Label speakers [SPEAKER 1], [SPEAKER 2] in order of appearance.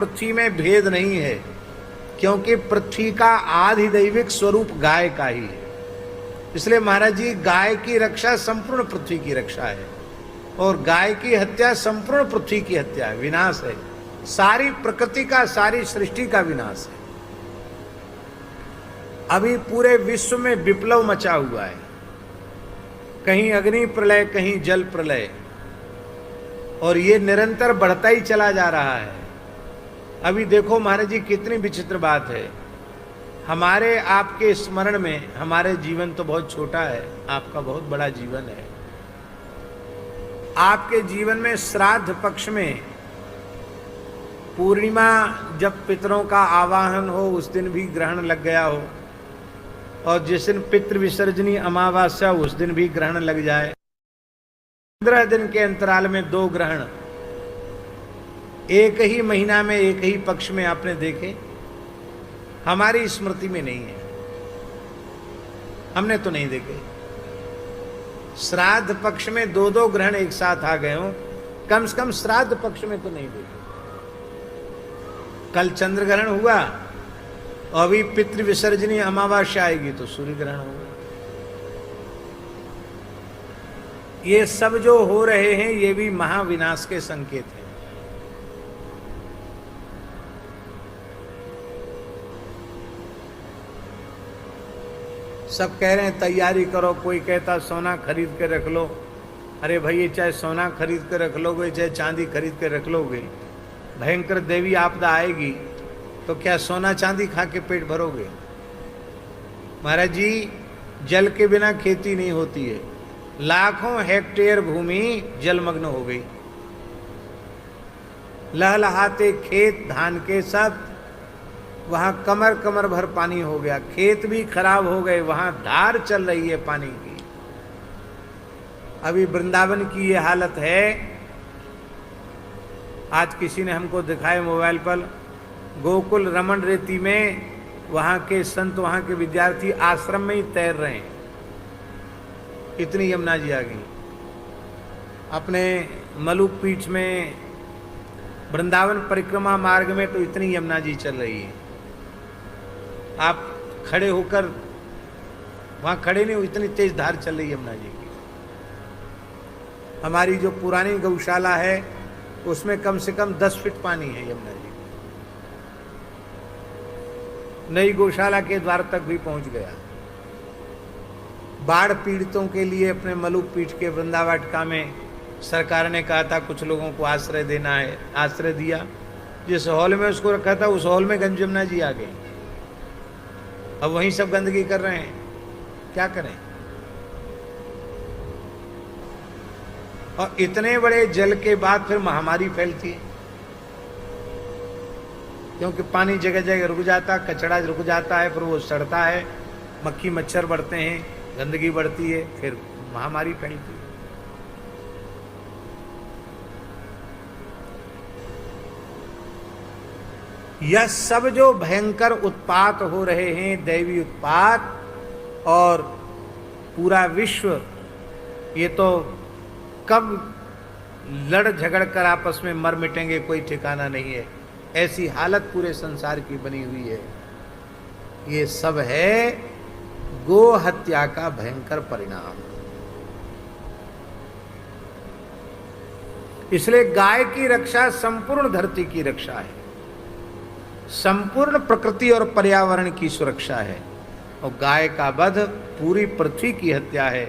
[SPEAKER 1] पृथ्वी में भेद नहीं है, क्योंकि पृथ्वी का आधिदैविक स्वरूप गाय का ही है। इसलिए महाराज जी, गाय की रक्षा संपूर्ण पृथ्वी की रक्षा है, और गाय की हत्या संपूर्ण पृथ्वी की हत्या है, विनाश है, सारी प्रकृति का, सारी सृष्टि का विनाश है। अभी पूरे विश्व में विप्लव मचा हुआ है, कहीं अग्नि प्रलय, कहीं जल प्रलय, और ये निरंतर बढ़ता ही चला जा रहा है। अभी देखो महाराज जी, कितनी विचित्र बात है। हमारे आपके स्मरण में, हमारे जीवन तो बहुत छोटा है, आपका बहुत बड़ा जीवन है। आपके जीवन में श्राद्ध पक्ष में पूर्णिमा जब पितरों का आवाहन हो, उस दिन भी ग्रहण लग गया हो, और जिस दिन पितृ विसर्जनी अमावस्या, उस दिन भी ग्रहण लग जाए। 15 दिन के अंतराल में 2 ग्रहण एक ही महीना में, एक ही पक्ष में आपने देखे? हमारी स्मृति में नहीं है, हमने तो नहीं देखे। श्राद्ध पक्ष में 2-2 ग्रहण एक साथ आ गए हों, कम से कम श्राद्ध पक्ष में तो नहीं देखे। कल चंद्र ग्रहण हुआ, और अभी पितृ विसर्जनी अमावस्या आएगी तो सूर्य ग्रहण होगा। ये सब जो हो रहे हैं, ये भी महाविनाश के संकेत हैं। सब कह रहे हैं तैयारी करो, कोई कहता सोना खरीद के रख लो। अरे भाई, चाहे सोना खरीद के रख लोगे, चाहे चांदी खरीद के रख लोगे, भयंकर देवी आपदा आएगी तो क्या सोना चांदी खा के पेट भरोगे? महाराज जी, जल के बिना खेती नहीं होती है। लाखों हेक्टेयर भूमि जलमग्न हो गई, लहलहाते खेत धान के सब, वहां कमर कमर भर पानी हो गया, खेत भी खराब हो गए, वहां धार चल रही है पानी की। अभी वृंदावन की ये हालत है। आज किसी ने हमको दिखाया मोबाइल पर, गोकुल रमन रेती में वहां के संत, वहां के विद्यार्थी आश्रम में ही तैर रहे हैं, इतनी यमुना जी आ गई। अपने मलुक पीठ में, वृंदावन परिक्रमा मार्ग में तो इतनी यमुना जी चल रही है। आप खड़े होकर, वहां खड़े नहीं हो, इतनी तेज धार चल रही है यमुना जी की। हमारी जो पुरानी गौशाला है, उसमें कम से कम 10 फीट पानी है यमुना जी। नई गौशाला के द्वार तक भी पहुंच गया। बाढ़ पीड़ितों के लिए अपने मलुक पीठ के वृंदावाटिका में सरकार ने कहा था कुछ लोगों को आश्रय देना है, आश्रय दिया। जिस हॉल में उसको रखा था, उस हॉल में गंज यमुना जी आ गई। अब वहीं सब गंदगी कर रहे हैं, क्या करें? और इतने बड़े जल के बाद फिर महामारी फैलती है, क्योंकि पानी जगह जगह रुक जाता, कचरा रुक जाता है, फिर वो सड़ता है, मक्खी मच्छर बढ़ते हैं, गंदगी बढ़ती है, फिर महामारी फैलती है। यह सब जो भयंकर उत्पात हो रहे हैं, दैवी उत्पात, और पूरा विश्व, ये तो कब लड़ झगड़ कर आपस में मर मिटेंगे कोई ठिकाना नहीं है। ऐसी हालत पूरे संसार की बनी हुई है। ये सब है गो हत्या का भयंकर परिणाम। इसलिए गाय की रक्षा संपूर्ण धरती की रक्षा है, संपूर्ण प्रकृति और पर्यावरण की सुरक्षा है, और गाय का वध पूरी पृथ्वी की हत्या है।